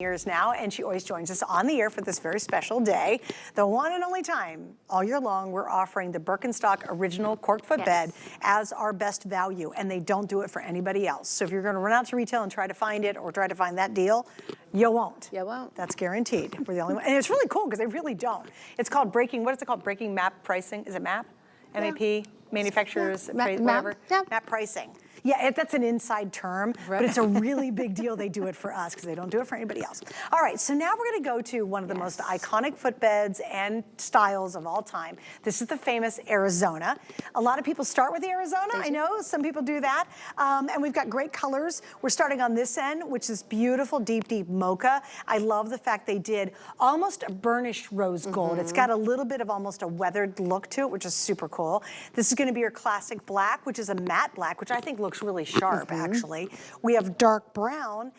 years now, and she always joins us on the air for this very special day. The one and only time all year long we're offering the Birkenstock original cork footbed as our best value, and they don't do it for anybody else. So if you're going to run out to retail and try to find it or try to find that deal, you won't. You won't. That's guaranteed. We're the only one. And it's really cool because they really don't. It's called breaking, what is it called? Breaking MAP pricing? Is it MAP? MAP? Manufacturers, trade, whatever? MAP pricing. Yeah, that's an inside term, but it's a really big deal they do it for us because they don't do it for anybody else. All right, so now we're going to go to one of the most iconic footbeds and styles of all time. This is the famous Arizona. A lot of people start with the Arizona. I know some people do that. And we've got great colors. We're starting on this end, which is beautiful, deep, deep mocha. I love the fact they did almost a burnished rose gold. It's got a little bit of almost a weathered look to it, which is super cool. This is going to be your classic black, which is a matte black, which I think looks really sharp, actually. We have dark brown.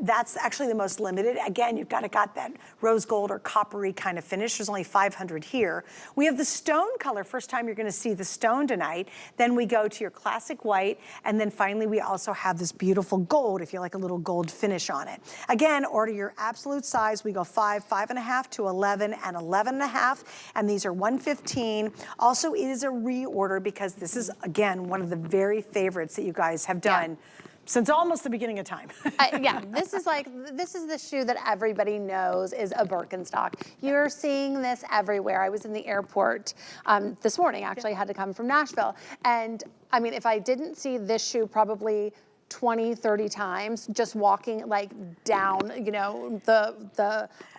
That's actually the most limited. Again, you've got that rose gold or coppery kind of finish. There's only 500 here. We have the stone color. First time you're going to see the stone tonight. Then we go to your classic white. And then finally, we also have this beautiful gold, if you like a little gold finish on it. Again, order your absolute size. We go 5, 5.5 to 11 and 11.5. And these are 115. Also, it is a reorder because this is, again, one of the very favorites that you guys have done since almost the beginning of time. This is the shoe that everybody knows is a Birkenstock. You're seeing this everywhere. I was in the airport this morning, actually. I had to come from Nashville. And I mean, if I didn't see this shoe probably 20, 30 times, just walking like down, you know,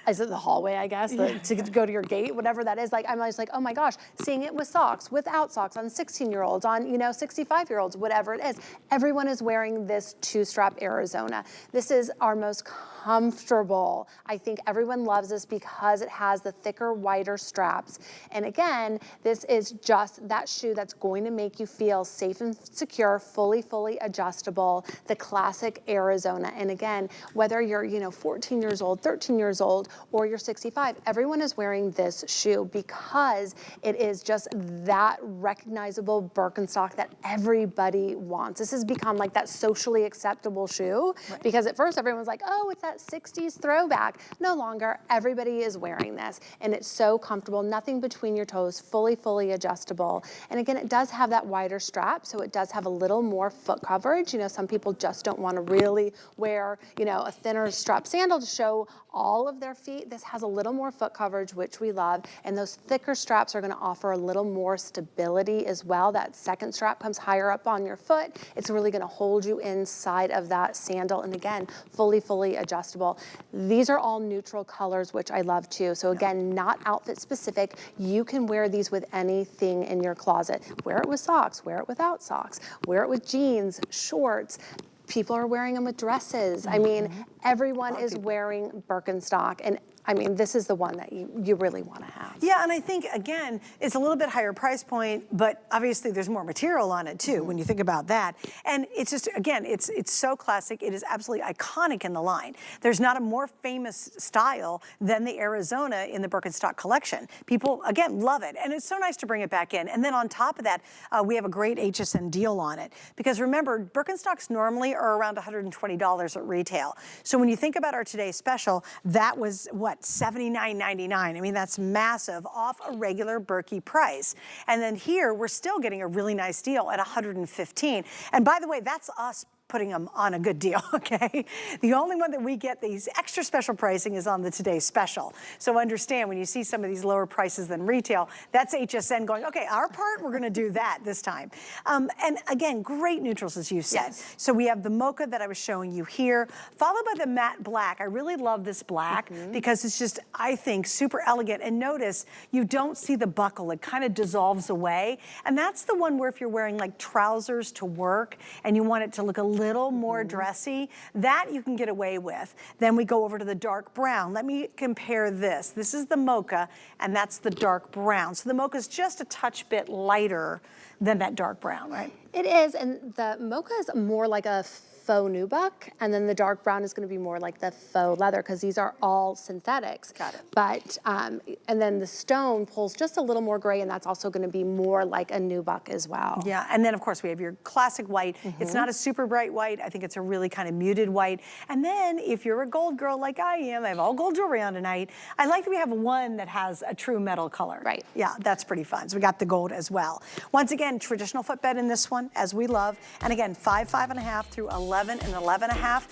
is it the hallway, I guess, to go to your gate, whatever that is. Like, I'm just like, oh my gosh, seeing it with socks, without socks, on 16-year-olds, on, you know, 65-year-olds, whatever it is. Everyone is wearing this two-strap Arizona. This is our most comfortable. I think everyone loves this because it has the thicker, wider straps. And again, this is just that shoe that's going to make you feel safe and secure, fully adjustable, the classic Arizona. And again, whether you're, you know, 14 years old, 13 years old, or you're 65, everyone is wearing this shoe because it is just that recognizable Birkenstock that everybody wants. This has become like that socially acceptable shoe because at first everyone was like, oh, it's that 60s throwback. No longer. Everybody is wearing this and it's so comfortable, nothing between your toes, fully adjustable. And again, it does have that wider strap, so it does have a little more foot coverage. You know, some people just don't want to really wear, you know, a thinner strap sandal to show all of their feet. This has a little more foot coverage, which we love, and those thicker straps are going to offer a little more stability as well. That second strap comes higher up on your foot. It's really going to hold you inside of that sandal, and again, fully adjustable. These are all neutral colors, which I love too. So again, not outfit specific. You can wear these with anything in your closet. Wear it with socks, wear it without socks, wear it with jeans, shorts. People are wearing them with dresses. I mean, everyone is wearing Birkenstock, and I mean, this is the one that you really want to have. Yeah, and I think, again, it's a little bit higher price point, but obviously there's more material on it too, when you think about that. And it's just, again, it's so classic. It is absolutely iconic in the line. There's not a more famous style than the Arizona in the Birkenstock collection. People, again, love it. And it's so nice to bring it back in. And then on top of that, we have a great HSN deal on it. Because remember, Birkenstocks normally are around $120 at retail. So when you think about our today's special, that was, what, $79.99. I mean, that's massive off a regular Birkie price. And then here, we're still getting a really nice deal at $115. And by the way, that's us putting them on a good deal, okay? The only one that we get these extra special pricing is on the Today Special. So understand, when you see some of these lower prices than retail, that's HSN going, okay, our part, we're gonna do that this time. And again, great neutrals, as you said. So we have the mocha that I was showing you here, followed by the matte black. I really love this black because it's just, I think, super elegant. And notice, you don't see the buckle. It kind of dissolves away. And that's the one where if you're wearing like trousers to work and you want it to look a little more dressy, that you can get away with. Then we go over to the dark brown. Let me compare this. This is the mocha, and that's the dark brown. So the mocha is just a touch bit lighter than that dark brown, right? It is, and the mocha is more like a faux nubuck, and then the dark brown is going to be more like the faux leather, because these are all synthetics. Got it. But, and then the stone pulls just a little more gray, and that's also going to be more like a nubuck as well. Yeah, and then of course we have your classic white. It's not a super bright white. I think it's a really kind of muted white. And then if you're a gold girl like I am, I have all gold jewelry on tonight, I like that we have one that has a true metal color. Right. Yeah, that's pretty fun. So we got the gold as well. Once again, traditional footbed in this one, as we love. And again, 5, 5.5 through 11 and 11.5.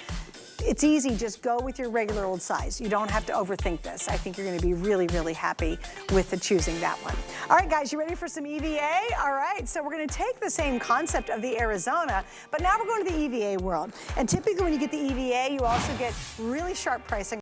It's easy, just go with your regular old size. You don't have to overthink this. I think you're gonna be really, really happy with the choosing that one. All right, guys, you ready for some EVA? All right, so we're gonna take the same concept of the Arizona, but now we're going to the EVA world. And typically when you get the EVA, you also get really sharp pricing